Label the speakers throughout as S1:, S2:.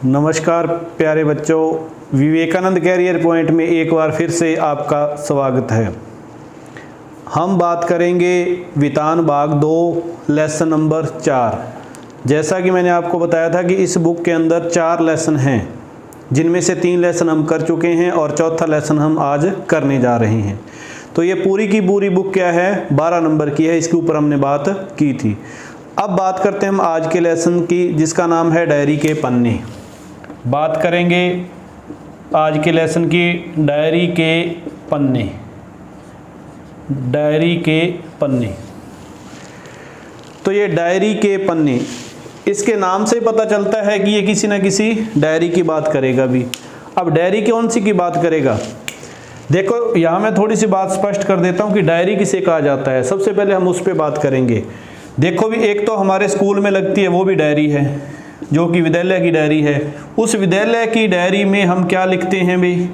S1: नमस्कार प्यारे बच्चों, विवेकानंद कैरियर पॉइंट में एक बार फिर से आपका स्वागत है। हम बात करेंगे वितान भाग 2 लेसन नंबर 4। जैसा कि मैंने आपको बताया था कि इस बुक के अंदर 4 लेसन हैं, जिनमें से 3 लेसन हम कर चुके हैं और चौथा लेसन हम आज करने जा रहे हैं। तो ये पूरी की पूरी बुक क्या है, 12 नंबर की है। इसके ऊपर हमने बात की थी। अब बात करते हैं हम आज के लेसन की, जिसका नाम है डायरी के पन्ने। बात करेंगे आज के लेसन की डायरी के पन्ने। डायरी के पन्ने, तो ये डायरी के पन्ने, इसके नाम से पता चलता है कि ये किसी न किसी डायरी की बात करेगा भी। अब डायरी कौन सी की बात करेगा, देखो यहाँ मैं थोड़ी सी बात स्पष्ट कर देता हूँ कि डायरी किसे कहा जाता है। सबसे पहले हम उस पर बात करेंगे। देखो भी, एक तो हमारे स्कूल में लगती है, वो भी डायरी है, जो कि विद्यालय की डायरी है। उस विद्यालय की डायरी में हम क्या लिखते हैं भाई,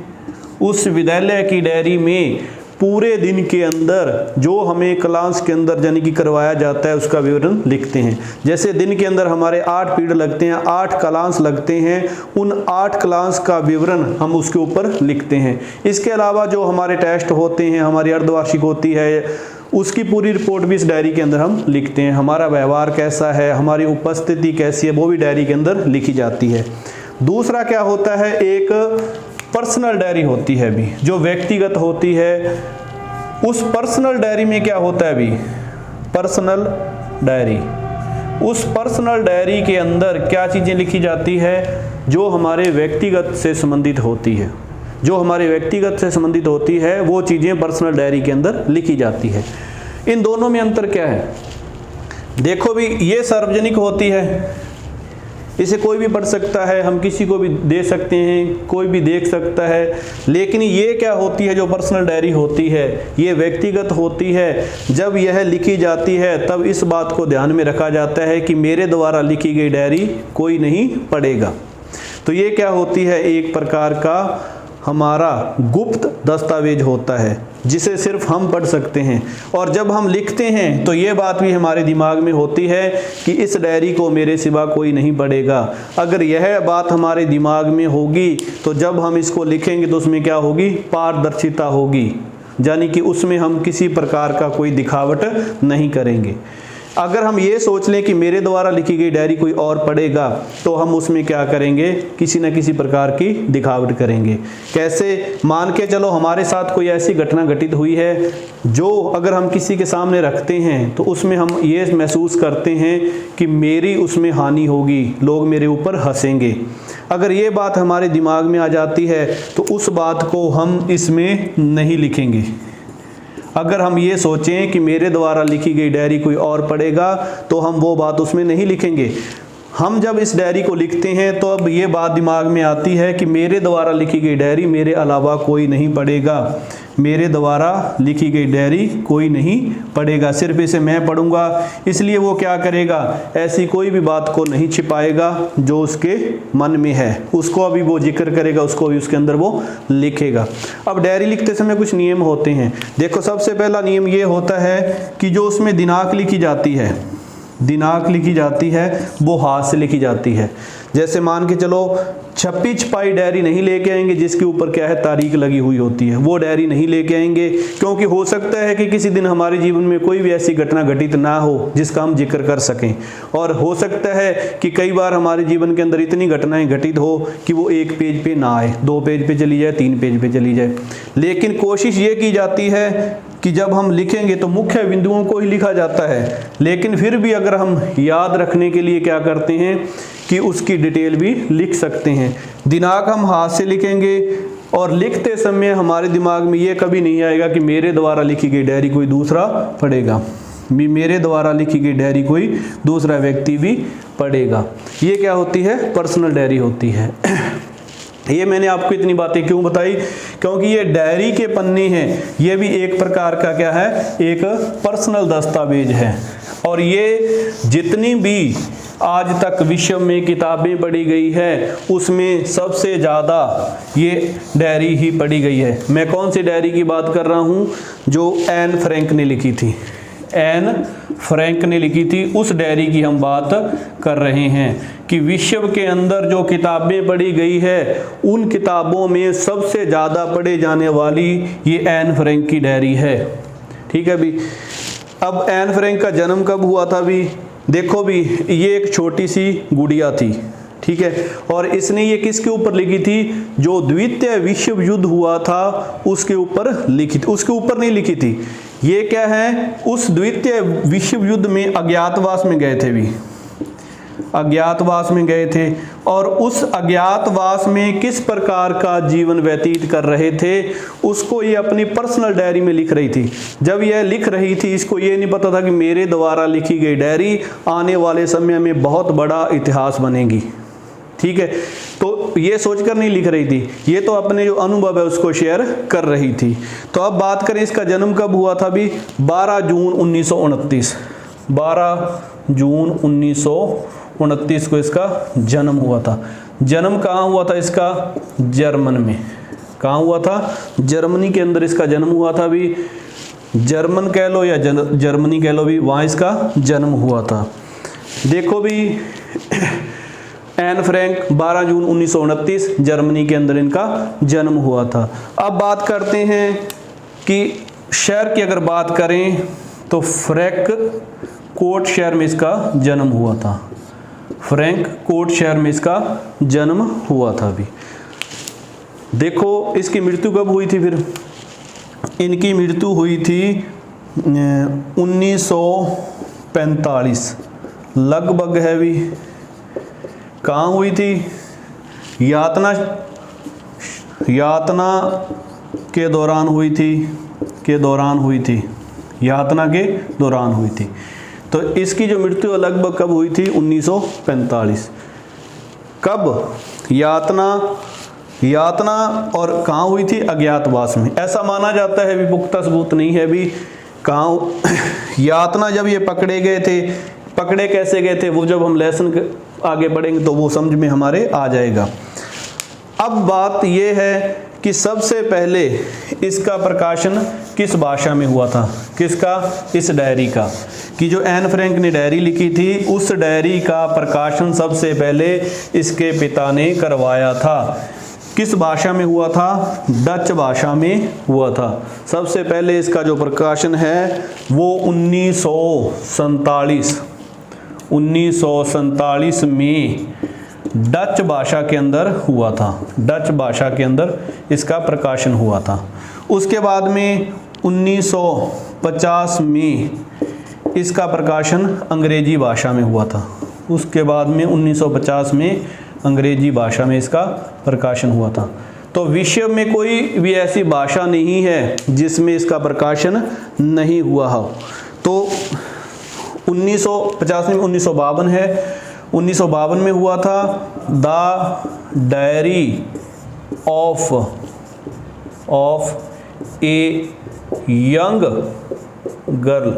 S1: उस विद्यालय की डायरी में पूरे दिन के अंदर जो हमें क्लास के अंदर यानी कि करवाया जाता है उसका विवरण लिखते हैं। जैसे दिन के अंदर हमारे 8 पीरियड लगते हैं, 8 क्लास लगते हैं, उन 8 क्लास का विवरण हम उसके ऊपर लिखते हैं। इसके अलावा जो हमारे टेस्ट होते हैं, हमारी अर्धवार्षिक होती है, उसकी पूरी रिपोर्ट भी इस डायरी के अंदर हम लिखते हैं। हमारा व्यवहार कैसा है, हमारी उपस्थिति कैसी है, वो भी डायरी के अंदर लिखी जाती है। दूसरा क्या होता है, एक पर्सनल डायरी होती है भी, जो व्यक्तिगत होती है। उस पर्सनल डायरी में क्या होता है भी, पर्सनल डायरी, उस पर्सनल डायरी के अंदर क्या चीज़ें लिखी जाती है, जो हमारे व्यक्तिगत से संबंधित होती है। जो हमारे व्यक्तिगत से संबंधित होती है वो चीज़ें पर्सनल डायरी के अंदर लिखी जाती है। इन दोनों में अंतर क्या है, देखो भी, ये सार्वजनिक होती है, इसे कोई भी पढ़ सकता है, हम किसी को भी दे सकते हैं, कोई भी देख सकता है। लेकिन ये क्या होती है, जो पर्सनल डायरी होती है, ये व्यक्तिगत होती है। जब यह लिखी जाती है तब इस बात को ध्यान में रखा जाता है कि मेरे द्वारा लिखी गई डायरी कोई नहीं पढ़ेगा। तो ये क्या होती है, एक प्रकार का हमारा गुप्त दस्तावेज होता है, जिसे सिर्फ हम पढ़ सकते हैं। और जब हम लिखते हैं तो ये बात भी हमारे दिमाग में होती है कि इस डायरी को मेरे सिवा कोई नहीं पढ़ेगा। अगर यह बात हमारे दिमाग में होगी तो जब हम इसको लिखेंगे तो उसमें क्या होगी, पारदर्शिता होगी, यानी कि उसमें हम किसी प्रकार का कोई दिखावट नहीं करेंगे। अगर हम ये सोच लें कि मेरे द्वारा लिखी गई डायरी कोई और पढ़ेगा, तो हम उसमें क्या करेंगे, किसी न किसी प्रकार की दिखावट करेंगे। कैसे, मान के चलो हमारे साथ कोई ऐसी घटना घटित हुई है जो अगर हम किसी के सामने रखते हैं तो उसमें हम ये महसूस करते हैं कि मेरी उसमें हानि होगी, लोग मेरे ऊपर हंसेंगे। अगर ये बात हमारे दिमाग में आ जाती है तो उस बात को हम इसमें नहीं लिखेंगे। अगर हम ये सोचें कि मेरे द्वारा लिखी गई डायरी कोई और पढ़ेगा तो हम वो बात उसमें नहीं लिखेंगे। हम जब इस डायरी को लिखते हैं तो अब ये बात दिमाग में आती है कि मेरे द्वारा लिखी गई डायरी मेरे अलावा कोई नहीं पढ़ेगा, मेरे द्वारा लिखी गई डायरी कोई नहीं पढ़ेगा, सिर्फ इसे मैं पढ़ूंगा। इसलिए वो क्या करेगा, ऐसी कोई भी बात को नहीं छिपाएगा जो उसके मन में है, उसको अभी वो जिक्र करेगा, उसको भी उसके अंदर वो लिखेगा। अब डायरी लिखते समय कुछ नियम होते हैं। देखो, सबसे पहला नियम ये होता है कि जो उसमें दिनांक लिखी जाती है, दिनांक लिखी जाती है वो हाथ से लिखी जाती है। जैसे मान के चलो, छपी छपाई डायरी नहीं लेके आएंगे जिसके ऊपर क्या है, तारीख लगी हुई होती है, वो डायरी नहीं लेके आएंगे, क्योंकि हो सकता है कि किसी दिन हमारे जीवन में कोई भी ऐसी घटना घटित ना हो जिसका हम जिक्र कर सकें। और हो सकता है कि कई बार हमारे जीवन के अंदर इतनी घटनाएं घटित हो कि वो 1 पेज पे ना आए, 2 पेज पे चली जाए, 3 पेज पे चली जाए। लेकिन कोशिश ये की जाती है कि जब हम लिखेंगे तो मुख्य बिंदुओं को ही लिखा जाता है, लेकिन फिर भी अगर हम याद रखने के लिए क्या करते हैं कि उसकी डिटेल भी लिख सकते हैं। दिनांक हम हाथ से लिखेंगे और लिखते समय हमारे दिमाग में ये कभी नहीं आएगा कि मेरे द्वारा लिखी गई डायरी कोई दूसरा पढ़ेगा, मेरे द्वारा लिखी गई डायरी कोई दूसरा व्यक्ति भी पढ़ेगा। ये क्या होती है, पर्सनल डायरी होती है। ये मैंने आपको इतनी बातें क्यों बताई, क्योंकि ये डायरी के पन्ने हैं, ये भी एक प्रकार का क्या है, एक पर्सनल दस्तावेज है। और ये जितनी भी आज तक विश्व में किताबें पढ़ी गई है उसमें सबसे ज़्यादा ये डायरी ही पढ़ी गई है। मैं कौन सी डायरी की बात कर रहा हूँ, जो एन फ्रैंक ने लिखी थी। एन फ्रैंक ने लिखी थी, उस डायरी की हम बात कर रहे हैं कि विश्व के अंदर जो किताबें पढ़ी गई है उन किताबों में सबसे ज़्यादा पढ़े जाने वाली ये एन फ्रैंक की डायरी है। ठीक है भी। अब एन फ्रैंक का जन्म कब हुआ था भी? देखो भी, ये एक छोटी सी गुड़िया थी, ठीक है, और इसने ये किसके ऊपर लिखी थी? जो द्वितीय विश्व युद्ध हुआ था उसके ऊपर लिखी थी। उसके ऊपर नहीं लिखी थी, ये क्या है, उस द्वितीय विश्व युद्ध में अज्ञातवास में गए थे भी, अज्ञातवास में गए थे, और उस अज्ञातवास में किस प्रकार का जीवन व्यतीत कर रहे थे उसको ये अपनी पर्सनल डायरी में लिख रही थी। जब यह लिख रही थी, इसको ये नहीं पता था कि मेरे द्वारा लिखी गई डायरी आने वाले समय में बहुत बड़ा इतिहास बनेगी। ठीक है, तो ये सोचकर नहीं लिख रही थी, ये तो अपने जो अनुभव है उसको शेयर कर रही थी। तो अब बात करें इसका जन्म कब हुआ था भी? 12 जून 1929। 12 जून 1929 को इसका जन्म हुआ था। जन्म कहाँ हुआ था इसका? जर्मन में। कहाँ हुआ था? जर्मनी के अंदर इसका जन्म हुआ था भी। जर्मन कह लो या जर्मनी कह लो भी, वहाँ इसका जन्म हुआ था। देखो भी, एन फ्रैंक 12 जून 1929 जर्मनी के अंदर इनका जन्म हुआ था। अब बात करते हैं कि शहर की अगर बात करें तो फ्रैंकफर्ट शहर में इसका जन्म हुआ था। फ्रैंकफर्ट शहर में इसका जन्म हुआ था भी। देखो इसकी मृत्यु कब हुई थी फिर? इनकी मृत्यु हुई थी 1945 लगभग है भी। कहाँ हुई थी? यातना के दौरान हुई थी, यातना के दौरान हुई थी। तो इसकी जो मृत्यु लगभग कब हुई थी? 1945। कब? यातना और कहाँ हुई थी? अज्ञातवास में। ऐसा माना जाता है भी, पुख्ता सबूत नहीं है भी, कहाँ यातना जब ये पकड़े गए थे, पकड़े कैसे गए थे वो जब हम लेसन आगे बढ़ेंगे तो वो समझ में हमारे आ जाएगा। अब बात ये है कि सबसे पहले इसका प्रकाशन किस भाषा में हुआ था? किसका? इस डायरी का, कि जो एन फ्रैंक ने डायरी लिखी थी उस डायरी का प्रकाशन सबसे पहले इसके पिता ने करवाया था। किस भाषा में हुआ था? डच भाषा में हुआ था। सबसे पहले इसका जो प्रकाशन है वो 1947 में डच भाषा के अंदर हुआ था। डच भाषा के अंदर इसका प्रकाशन हुआ था। उसके बाद में 1950 में इसका प्रकाशन अंग्रेजी भाषा में हुआ था। उसके बाद में 1950 में अंग्रेजी भाषा में इसका प्रकाशन हुआ था। तो विश्व में कोई भी ऐसी भाषा नहीं है जिसमें इसका प्रकाशन नहीं हुआ हो। तो 1950 में 1952 है, 1952 में हुआ था the diary of a young girl.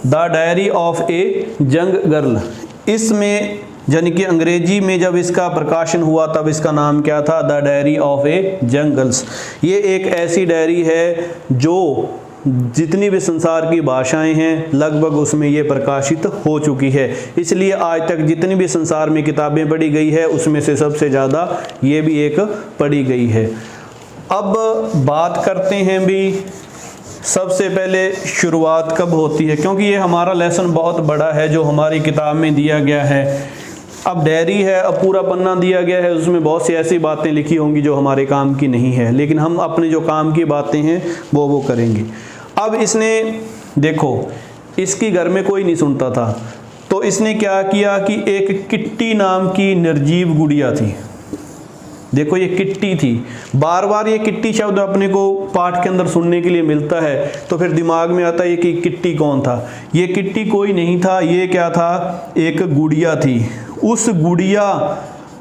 S1: The diary of a young girl, इसमें यानी कि अंग्रेजी में जब इसका प्रकाशन हुआ तब इसका नाम क्या था? The diary of a young girls. ये एक ऐसी डायरी है जो जितनी भी संसार की भाषाएं हैं लगभग उसमें ये प्रकाशित हो चुकी है। इसलिए आज तक जितनी भी संसार में किताबें पढ़ी गई है उसमें से सबसे ज़्यादा ये भी एक पढ़ी गई है। अब बात करते हैं भी सबसे पहले शुरुआत कब होती है, क्योंकि ये हमारा लेसन बहुत बड़ा है जो हमारी किताब में दिया गया है। अब डायरी है, अब पूरा पन्ना दिया गया है, उसमें बहुत सी ऐसी बातें लिखी होंगी जो हमारे काम की नहीं है, लेकिन हम अपने जो काम की बातें हैं वो करेंगे। अब इसने देखो, इसकी घर में कोई नहीं सुनता था, तो इसने क्या किया कि एक किट्टी नाम की निर्जीव गुड़िया थी। देखो ये किट्टी थी, बार बार ये किट्टी शब्द अपने को पाठ के अंदर सुनने के लिए मिलता है, तो फिर दिमाग में आता है कि किट्टी कौन था। ये किट्टी कोई नहीं था, ये क्या था? एक गुड़िया थी। उस गुड़िया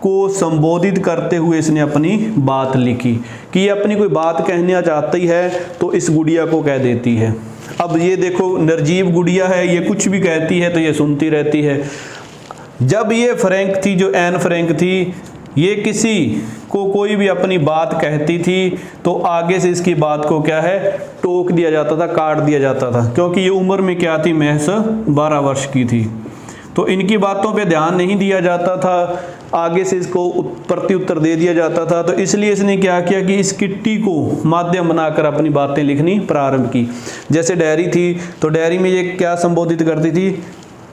S1: को संबोधित करते हुए इसने अपनी बात लिखी कि ये अपनी कोई बात कहना चाहती है तो इस गुड़िया को कह देती है। अब ये देखो निर्जीव गुड़िया है, ये कुछ भी कहती है तो ये सुनती रहती है। जब ये फ्रैंक थी, जो एन फ्रैंक थी, ये किसी को कोई भी अपनी बात कहती थी तो आगे से इसकी बात को क्या है, टोक दिया जाता था, काट दिया जाता था, क्योंकि ये उम्र में क्या थी, महज 12 वर्ष की थी। तो इनकी बातों पे ध्यान नहीं दिया जाता था, आगे से इसको प्रत्युत्तर दे दिया जाता था। तो इसलिए इसने क्या किया कि इस किट्टी को माध्यम बनाकर अपनी बातें लिखनी प्रारंभ की। जैसे डायरी थी तो डायरी में ये क्या संबोधित करती थी,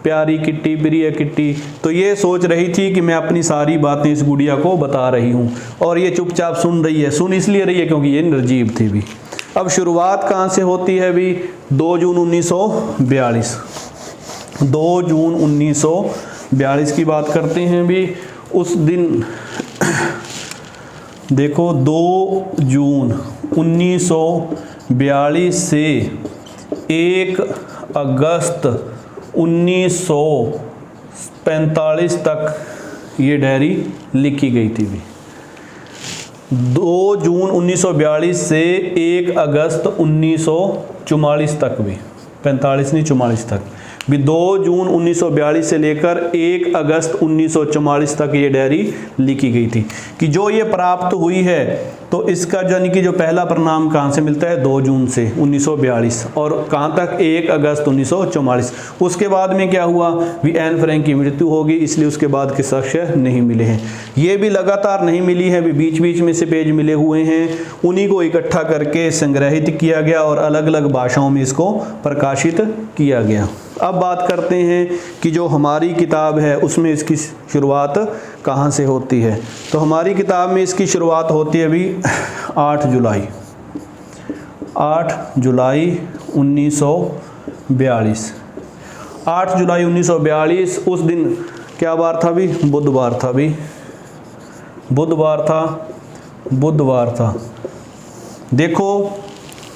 S1: प्यारी किट्टी, प्रिय किट्टी। तो ये सोच रही थी कि मैं अपनी सारी बातें इस गुड़िया को बता रही हूँ, और ये चुपचाप सुन रही है। सुन इसलिए रही है क्योंकि ये निर्जीव थी भी। अब शुरुआत कहाँ से होती है भी, 2 जून 1942। 2 जून 1942 की बात करते हैं भी। उस दिन देखो 2 जून 1942 से 1 अगस्त 1945 तक ये डायरी लिखी गई थी भी। 2 जून 1942 से 1 अगस्त 1944 तक भी, 45 नहीं 44 तक भी। 2 जून 1942 से लेकर 1 अगस्त 1944 तक ये डायरी लिखी गई थी। कि जो ये प्राप्त हुई है तो इसका यानी कि जो पहला परिणाम कहाँ से मिलता है, 2 जून से 1942, और कहाँ तक, 1 अगस्त 1944। उसके बाद में क्या हुआ भी, एन फ्रैंक की मृत्यु होगी, इसलिए उसके बाद के साक्ष्य नहीं मिले हैं। ये भी लगातार नहीं मिली है भी, बीच बीच में से पेज मिले हुए हैं, उन्हीं को इकट्ठा करके संग्रहित किया गया और अलग अलग भाषाओं में इसको प्रकाशित किया गया। अब बात करते हैं कि जो हमारी किताब है उसमें इसकी शुरुआत कहाँ से होती है। तो हमारी किताब में इसकी शुरुआत होती है अभी 8 जुलाई 1942। 8 जुलाई 1942 उस दिन क्या बार था भी, बुधवार था भी, बुधवार था। देखो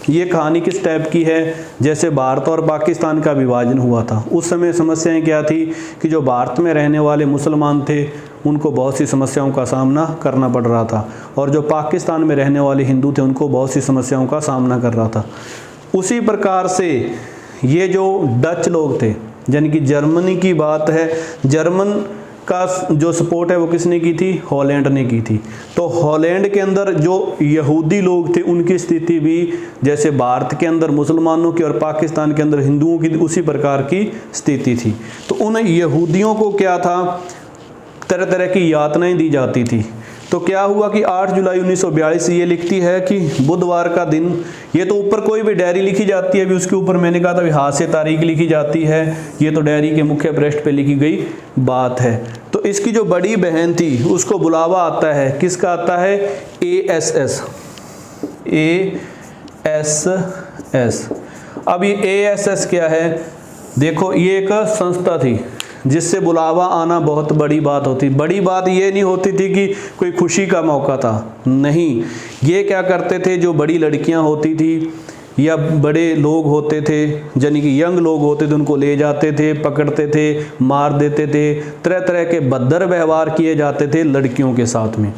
S1: ये कहानी किस टाइप की है, जैसे भारत और पाकिस्तान का विभाजन हुआ था। उस समय समस्याएं क्या थी कि जो भारत में रहने वाले मुसलमान थे उनको बहुत सी समस्याओं का सामना करना पड़ रहा था, और जो पाकिस्तान में रहने वाले हिंदू थे उनको बहुत सी समस्याओं का सामना कर रहा था। उसी प्रकार से ये जो डच लोग थे, यानी कि जर्मनी की बात है, जर्मन का जो सपोर्ट है वो किसने की थी, हॉलैंड ने की थी। तो हॉलैंड के अंदर जो यहूदी लोग थे उनकी स्थिति भी जैसे भारत के अंदर मुसलमानों की और पाकिस्तान के अंदर हिंदुओं की उसी प्रकार की स्थिति थी। तो उन यहूदियों को क्या था, तरह तरह की यातनाएं दी जाती थी। तो क्या हुआ कि 8 जुलाई 1942 ये लिखती है कि बुधवार का दिन, ये तो ऊपर कोई भी डायरी लिखी जाती है अभी उसके ऊपर मैंने कहा था भी हाथ से तारीख लिखी जाती है, ये तो डायरी के मुख्य पृष्ठ पे लिखी गई बात है। तो इसकी जो बड़ी बहन थी उसको बुलावा आता है, किसका आता है, ASS। अब ये ASS क्या है, देखो ये एक संस्था थी जिससे बुलावा आना बहुत बड़ी बात होती। बड़ी बात ये नहीं होती थी कि कोई खुशी का मौका था, नहीं, ये क्या करते थे, जो बड़ी लड़कियां होती थी या बड़े लोग होते थे, यानी कि यंग लोग होते थे, उनको ले जाते थे, पकड़ते थे, मार देते थे, तरह तरह के भद्दर व्यवहार किए जाते थे लड़कियों के साथ में।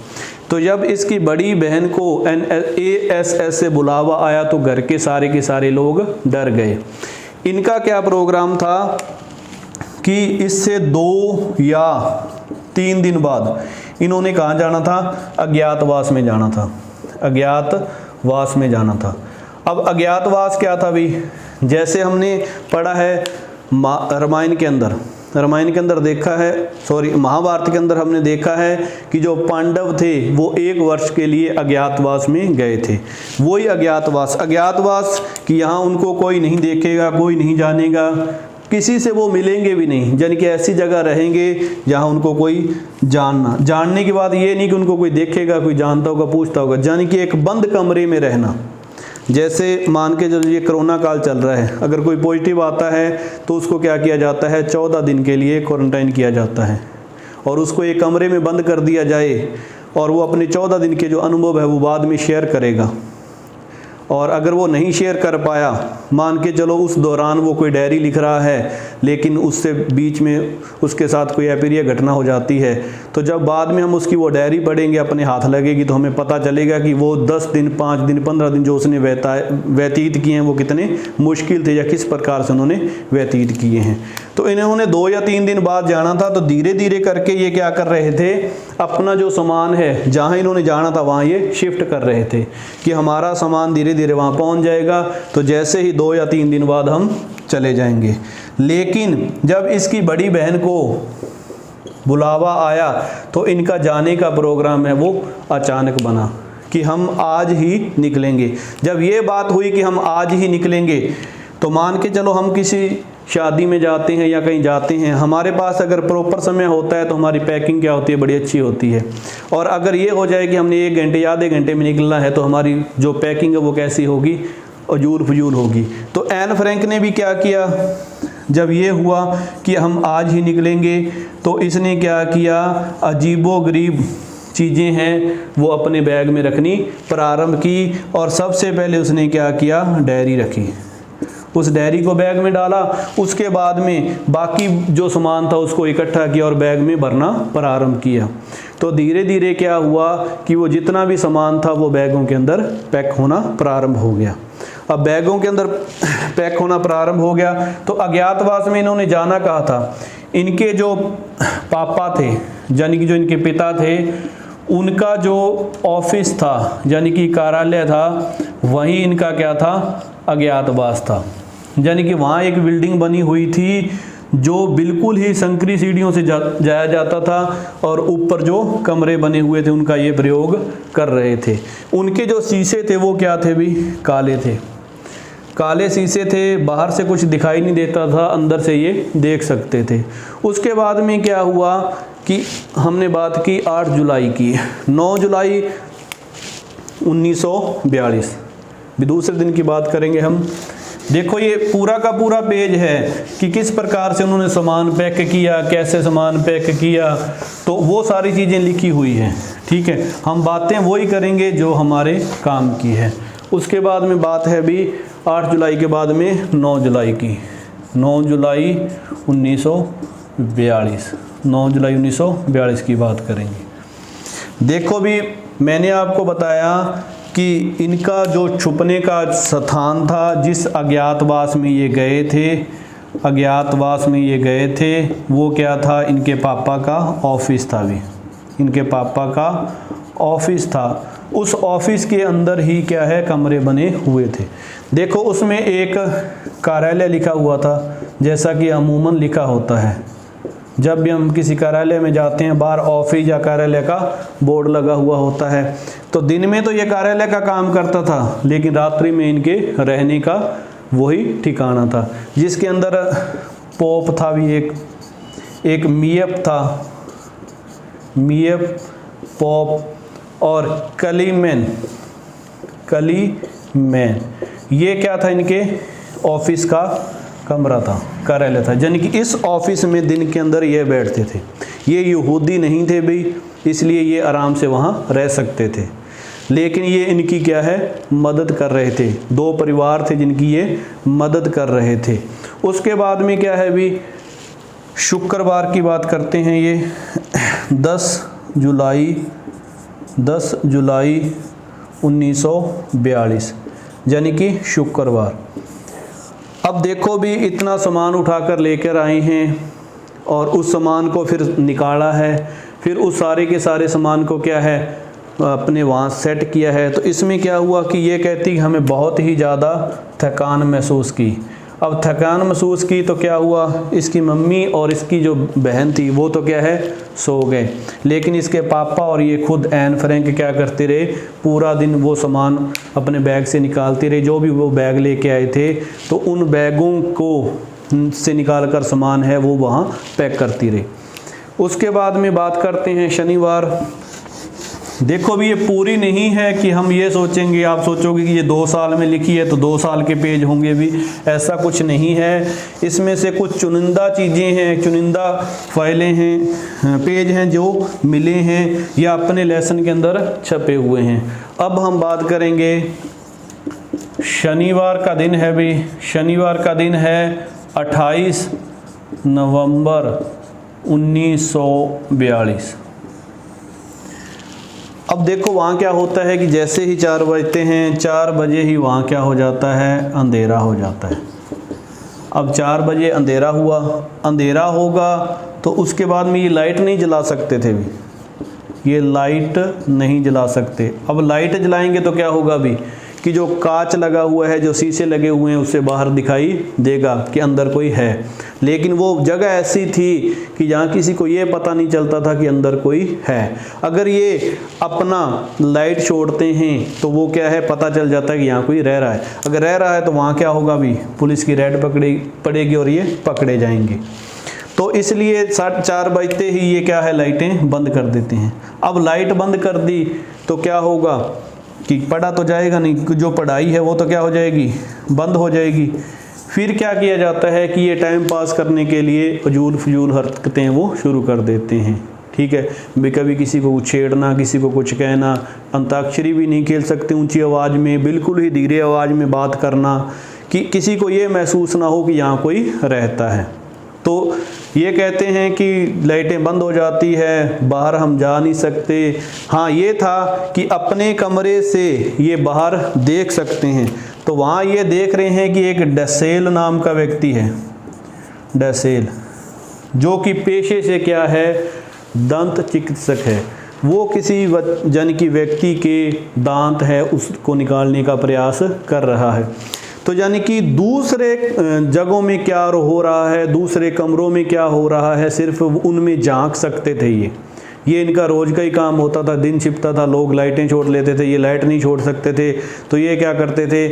S1: तो जब इसकी बड़ी बहन को ASS से बुलावा आया तो घर के सारे लोग डर गए। इनका क्या प्रोग्राम था कि इससे 2 या 3 दिन बाद इन्होंने कहाँ जाना था, अज्ञातवास में जाना था, अज्ञातवास में जाना था। अब अज्ञातवास क्या था भी, जैसे हमने पढ़ा है रामायण के अंदर देखा है, महाभारत के अंदर हमने देखा है कि जो पांडव थे वो 1 वर्ष के लिए अज्ञातवास में गए थे। वही अज्ञातवास कि यहाँ उनको कोई नहीं देखेगा, कोई नहीं जानेगा, किसी से वो मिलेंगे भी नहीं, यानी कि ऐसी जगह रहेंगे जहाँ उनको कोई जानने की बात ये नहीं कि उनको कोई देखेगा, कोई जानता होगा, पूछता होगा, यानी कि एक बंद कमरे में रहना। जैसे मान के चलो ये कोरोना काल चल रहा है, अगर कोई पॉजिटिव आता है तो उसको क्या किया जाता है, 14 दिन के लिए क्वारंटाइन किया जाता है और उसको एक कमरे में बंद कर दिया जाए और वो अपने 14 दिन के जो अनुभव है वो बाद में शेयर करेगा। और अगर वो नहीं शेयर कर पाया, मान के चलो उस दौरान वो कोई डायरी लिख रहा है लेकिन उससे बीच में उसके साथ कोई अप्रिय घटना हो जाती है, तो जब बाद में हम उसकी वो डायरी पढ़ेंगे, अपने हाथ लगेगी, तो हमें पता चलेगा कि वो 10 दिन, 5 दिन, 15 दिन जो उसने व्यतीत किए हैं वो कितने मुश्किल थे या किस प्रकार से उन्होंने व्यतीत किए हैं। तो इन्होंने 2 या 3 दिन बाद जाना था, तो धीरे धीरे करके ये क्या कर रहे थे, अपना जो सामान है जहाँ इन्होंने जाना था वहाँ ये शिफ्ट कर रहे थे कि हमारा सामान धीरे धीरे वहाँ पहुँच जाएगा, तो जैसे ही 2 या 3 दिन बाद हम चले जाएंगे। लेकिन जब इसकी बड़ी बहन को बुलावा आया तो इनका जाने का प्रोग्राम है वो अचानक बना कि हम आज ही निकलेंगे। जब ये बात हुई कि हम आज ही निकलेंगे, तो मान के चलो हम किसी शादी में जाते हैं या कहीं जाते हैं, हमारे पास अगर प्रॉपर समय होता है तो हमारी पैकिंग क्या होती है, बड़ी अच्छी होती है। और अगर ये हो जाए कि हमने 1 घंटे या आधे घंटे में निकलना है, तो हमारी जो पैकिंग है वो कैसी होगी, अजूल फजूल होगी। तो एन फ्रैंक ने भी क्या किया, जब ये हुआ कि हम आज ही निकलेंगे, तो इसने क्या किया, अजीबोगरीब चीज़ें हैं वो अपने बैग में रखनी प्रारंभ की। और सबसे पहले उसने क्या किया, डायरी रखी, उस डायरी को बैग में डाला। उसके बाद में बाकी जो सामान था उसको इकट्ठा किया और बैग में भरना प्रारंभ किया। तो धीरे धीरे क्या हुआ कि वो जितना भी सामान था वो बैगों के अंदर पैक होना प्रारंभ हो गया। अब बैगों के अंदर पैक होना प्रारंभ हो गया, तो अज्ञातवास में इन्होंने जाना कहा था। इनके जो पापा थे, यानी कि जो इनके पिता थे, उनका जो ऑफिस था यानी कि कार्यालय था, वहीं इनका क्या था, अज्ञातवास था। यानी कि वहाँ एक बिल्डिंग बनी हुई थी जो बिल्कुल ही संकरी सीढ़ियों से जाया जाता था, और ऊपर जो कमरे बने हुए थे उनका ये प्रयोग कर रहे थे। उनके जो शीशे थे वो क्या थे भी, काले थे, काले शीशे थे, बाहर से कुछ दिखाई नहीं देता था, अंदर से ये देख सकते थे। उसके बाद में क्या हुआ कि हमने बात की 8 जुलाई की, 9 जुलाई 1942 भी दूसरे दिन की बात करेंगे हम। देखो ये पूरा का पूरा पेज है कि किस प्रकार से उन्होंने सामान पैक किया, कैसे सामान पैक किया, तो वो सारी चीज़ें लिखी हुई हैं। ठीक है, हम बातें वही करेंगे जो हमारे काम की है। उसके बाद में बात है भी 8 जुलाई के बाद में 9 जुलाई की, 9 जुलाई 1942, 9 जुलाई 1942 की बात करेंगे। देखो भी मैंने आपको बताया कि इनका जो छुपने का स्थान था, जिस अज्ञातवास में ये गए थे, अज्ञातवास में ये गए थे, वो क्या था, इनके पापा का ऑफिस था। भी इनके पापा का ऑफिस था। उस ऑफिस के अंदर ही क्या है, कमरे बने हुए थे। देखो उसमें एक कार्यालय लिखा हुआ था, जैसा कि अमूमन लिखा होता है जब भी हम किसी कार्यालय में जाते हैं, बाहर ऑफिस या कार्यालय का बोर्ड लगा हुआ होता है। तो दिन में तो ये कार्यालय का काम करता था, लेकिन रात्रि में इनके रहने का वही ठिकाना था, जिसके अंदर पोप था भी, एक मियप था, मियप, पोप और कलीमैन, ये क्या था, इनके ऑफिस का कमरा था, कार्यालय था। यानी कि इस ऑफिस में दिन के अंदर ये बैठते थे। ये यहूदी नहीं थे भाई, इसलिए ये आराम से वहाँ रह सकते थे, लेकिन ये इनकी क्या है, मदद कर रहे थे। 2 परिवार थे जिनकी ये मदद कर रहे थे। उसके बाद में क्या है भी, शुक्रवार की बात करते हैं। ये 10 जुलाई 1942 यानी कि शुक्रवार। अब देखो भी इतना सामान उठाकर लेकर आए हैं और उस सामान को फिर निकाला है, फिर उस सारे के सारे सामान को क्या है, अपने वहाँ सेट किया है। तो इसमें क्या हुआ कि ये कहती हमें बहुत ही ज़्यादा थकान महसूस की। अब थकान महसूस की तो क्या हुआ, इसकी मम्मी और इसकी जो बहन थी वो तो क्या है, सो गए, लेकिन इसके पापा और ये खुद एन फ्रैंक क्या करते रहे, पूरा दिन वो सामान अपने बैग से निकालते रहे। जो भी वो बैग लेके आए थे, तो उन बैगों को से निकाल कर सामान है वो वहाँ पैक करती रही। उसके बाद में बात करते हैं शनिवार। देखो भी ये पूरी नहीं है कि हम ये सोचेंगे, आप सोचोगे कि ये 2 साल में लिखी है तो 2 साल के पेज होंगे भी, ऐसा कुछ नहीं है। इसमें से कुछ चुनिंदा चीज़ें हैं, चुनिंदा फाइलें हैं, पेज हैं जो मिले हैं या अपने लेसन के अंदर छपे हुए हैं। अब हम बात करेंगे शनिवार का दिन है भी, शनिवार का दिन है 28 नवंबर 1942। अब देखो वहाँ क्या होता है कि जैसे ही 4 बजते हैं, 4 बजे ही वहाँ क्या हो जाता है, अंधेरा हो जाता है। अब 4 बजे अंधेरा हुआ, अंधेरा होगा तो उसके बाद में ये लाइट नहीं जला सकते थे भी, ये लाइट नहीं जला सकते। अब लाइट जलाएंगे तो क्या होगा भी कि जो कांच लगा हुआ है, जो शीशे लगे हुए हैं, उससे बाहर दिखाई देगा कि अंदर कोई है। लेकिन वो जगह ऐसी थी कि जहाँ किसी को ये पता नहीं चलता था कि अंदर कोई है। अगर ये अपना लाइट छोड़ते हैं तो वो क्या है, पता चल जाता है कि यहाँ कोई रह रहा है। अगर रह रहा है तो वहाँ क्या होगा भी, पुलिस की रेड पड़ेगी और ये पकड़े जाएंगे। तो इसलिए 4 बजते ही ये क्या है, लाइटें बंद कर देते हैं। अब लाइट बंद कर दी तो क्या होगा कि पढ़ा तो जाएगा नहीं, जो पढ़ाई है वो तो क्या हो जाएगी, बंद हो जाएगी। फिर क्या किया जाता है कि ये टाइम पास करने के लिए फजूल हरकतें वो शुरू कर देते हैं। ठीक है, कभी किसी को छेड़ना, किसी को कुछ कहना, अंताक्षरी भी नहीं खेल सकते ऊंची आवाज़ में, बिल्कुल ही धीरे आवाज़ में बात करना कि किसी को ये महसूस ना हो कि यहाँ कोई रहता है। तो ये कहते हैं कि लाइटें बंद हो जाती है, बाहर हम जा नहीं सकते। हाँ, ये था कि अपने कमरे से ये बाहर देख सकते हैं। तो वहाँ ये देख रहे हैं कि एक डसेल नाम का व्यक्ति है, डसेल, जो कि पेशे से क्या है, दंत चिकित्सक है। वो किसी जन की व्यक्ति के दांत है उसको निकालने का प्रयास कर रहा है। तो यानी कि दूसरे जगहों में क्या हो रहा है, दूसरे कमरों में क्या हो रहा है, सिर्फ उनमें झांक सकते थे। ये इनका रोज़ का ही काम होता था। दिन छिपता था, लोग लाइटें छोड़ लेते थे, ये लाइट नहीं छोड़ सकते थे। तो ये क्या करते थे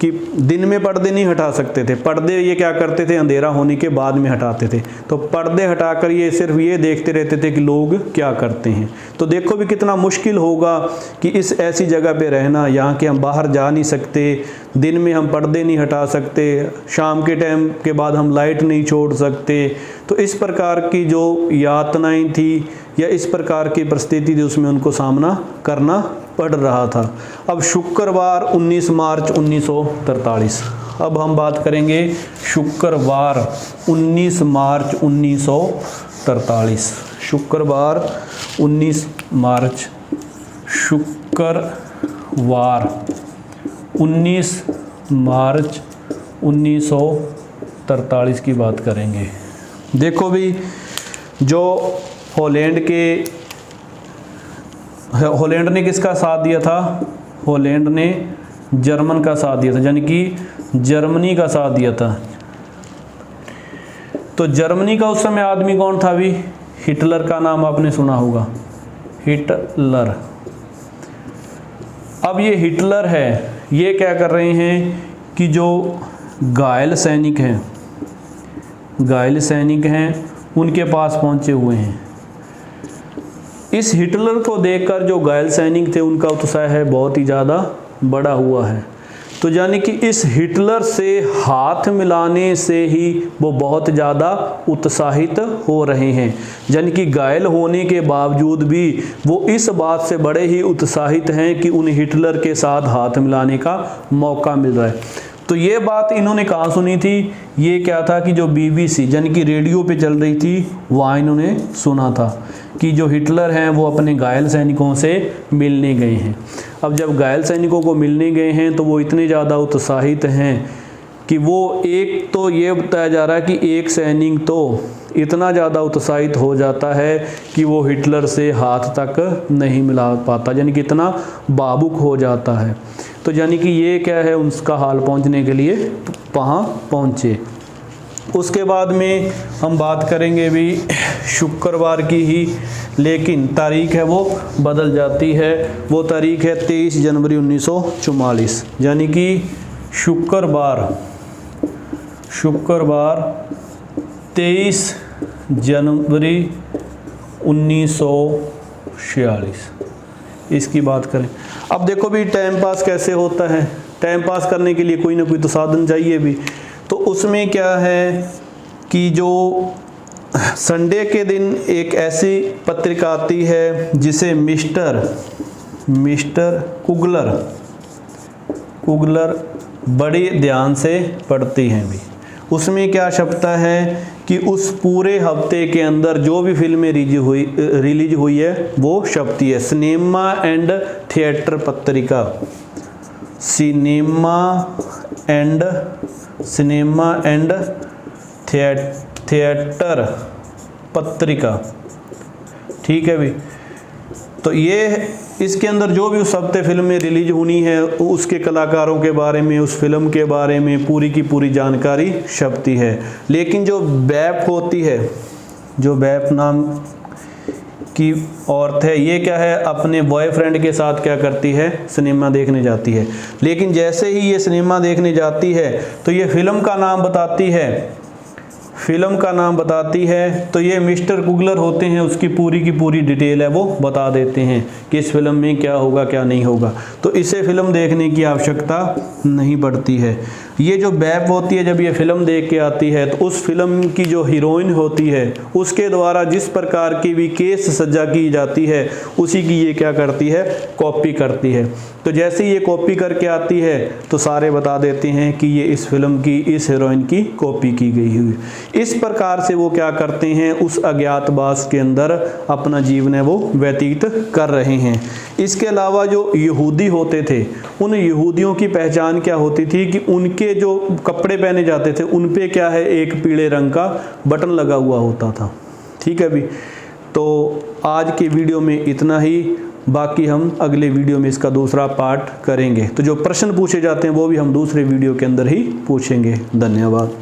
S1: कि दिन में पर्दे नहीं हटा सकते थे, पर्दे ये क्या करते थे, अंधेरा होने के बाद में हटाते थे। तो पर्दे हटाकर ये सिर्फ ये देखते रहते थे कि लोग क्या करते हैं। तो देखो भी कितना मुश्किल होगा कि इस ऐसी जगह पे रहना, यहाँ के हम बाहर जा नहीं सकते, दिन में हम पर्दे नहीं हटा सकते, शाम के टाइम के बाद हम लाइट नहीं छोड़ सकते। तो इस प्रकार की जो यातनाएं थी या इस प्रकार की परिस्थिति थी, उसमें उनको सामना करना पड़ रहा था। अब शुक्रवार 19 मार्च 1943, अब हम बात करेंगे शुक्रवार 19 मार्च 1943। शुक्रवार 19 मार्च, शुक्रवार 19 मार्च 1943 की बात करेंगे। देखो भी, जो हॉलैंड ने किसका साथ दिया था, हॉलैंड ने जर्मन का साथ दिया था, यानी कि जर्मनी का साथ दिया था। तो जर्मनी का उस समय आदमी कौन था भी, हिटलर का नाम आपने सुना होगा, हिटलर। अब ये हिटलर है, ये क्या कर रहे हैं कि जो घायल सैनिक हैं उनके पास पहुंचे हुए हैं। इस हिटलर को देखकर जो घायल सैनिक थे उनका उत्साह है बहुत ही ज़्यादा बड़ा हुआ है। तो यानी कि इस हिटलर से हाथ मिलाने से ही वो बहुत ज़्यादा उत्साहित हो रहे हैं। यानी कि घायल होने के बावजूद भी वो इस बात से बड़े ही उत्साहित हैं कि उन्हें हिटलर के साथ हाथ मिलाने का मौका मिल रहा है। तो ये बात इन्होंने कहाँ सुनी थी, ये क्या था कि जो BBC यानी कि रेडियो पे चल रही थी, वहाँ इन्होंने सुना था कि जो हिटलर हैं वो अपने घायल सैनिकों से मिलने गए हैं। अब जब घायल सैनिकों को मिलने गए हैं तो वो इतने ज़्यादा उत्साहित हैं कि वो, एक तो ये बताया जा रहा है कि एक सैनिक तो इतना ज़्यादा उत्साहित हो जाता है कि वो हिटलर से हाथ तक नहीं मिला पाता, यानी कि इतना भावुक हो जाता है। तो यानी कि ये क्या है, उसका हाल पहुंचने के लिए वहाँ पहुँचे। उसके बाद में हम बात करेंगे भी शुक्रवार की ही, लेकिन तारीख है वो बदल जाती है। वो तारीख है 23 जनवरी 1944, यानी कि शुक्रवार 23 जनवरी 1946, इसकी बात करें। अब देखो भी टाइम पास कैसे होता है, टाइम पास करने के लिए कोई ना कोई तो साधन चाहिए भी। तो उसमें क्या है कि जो संडे के दिन एक ऐसी पत्रिका आती है जिसे मिस्टर कुगलर बड़े ध्यान से पढ़ती हैं भी। उसमें क्या छपता है कि उस पूरे हफ्ते के अंदर जो भी फिल्में रिलीज हुई है वो छपती है। सिनेमा एंड थिएटर पत्रिका, सिनेमा एंड थिएटर पत्रिका। ठीक है भी। तो ये इसके अंदर जो भी उस हफ्ते फिल्में रिलीज होनी है उसके कलाकारों के बारे में, उस फिल्म के बारे में पूरी की पूरी जानकारी छपती है। लेकिन जो बैप होती है, जो बैप नाम की औरत है, ये क्या है, अपने बॉयफ्रेंड के साथ क्या करती है, सिनेमा देखने जाती है। लेकिन जैसे ही ये सिनेमा देखने जाती है तो ये फिल्म का नाम बताती है, फिल्म का नाम बताती है, तो ये मिस्टर कुगलर होते हैं, उसकी पूरी की पूरी डिटेल है वो बता देते हैं कि इस फिल्म में क्या होगा क्या नहीं होगा। तो इसे फिल्म देखने की आवश्यकता नहीं पड़ती है। ये जो बैप होती है, जब ये फिल्म देख के आती है तो उस फिल्म की जो हीरोइन होती है उसके द्वारा जिस प्रकार की भी केस सज्जा की जाती है उसी की ये क्या करती है, कॉपी करती है। तो जैसे ये कॉपी करके आती है तो सारे बता देते हैं कि ये इस फिल्म की, इस हीरोइन की कॉपी की गई हुई। इस प्रकार से वो क्या करते हैं, उस अज्ञातवास के अंदर अपना जीवन है वो व्यतीत कर रहे हैं। इसके अलावा जो यहूदी होते थे, उन यहूदियों की पहचान क्या होती थी कि उनके जो कपड़े पहने जाते थे उन पे क्या है, एक पीले रंग का बटन लगा हुआ होता था। ठीक है भी। तो आज के वीडियो में इतना ही, बाकी हम अगले वीडियो में इसका दूसरा पार्ट करेंगे। तो जो प्रश्न पूछे जाते हैं वो भी हम दूसरे वीडियो के अंदर ही पूछेंगे। धन्यवाद।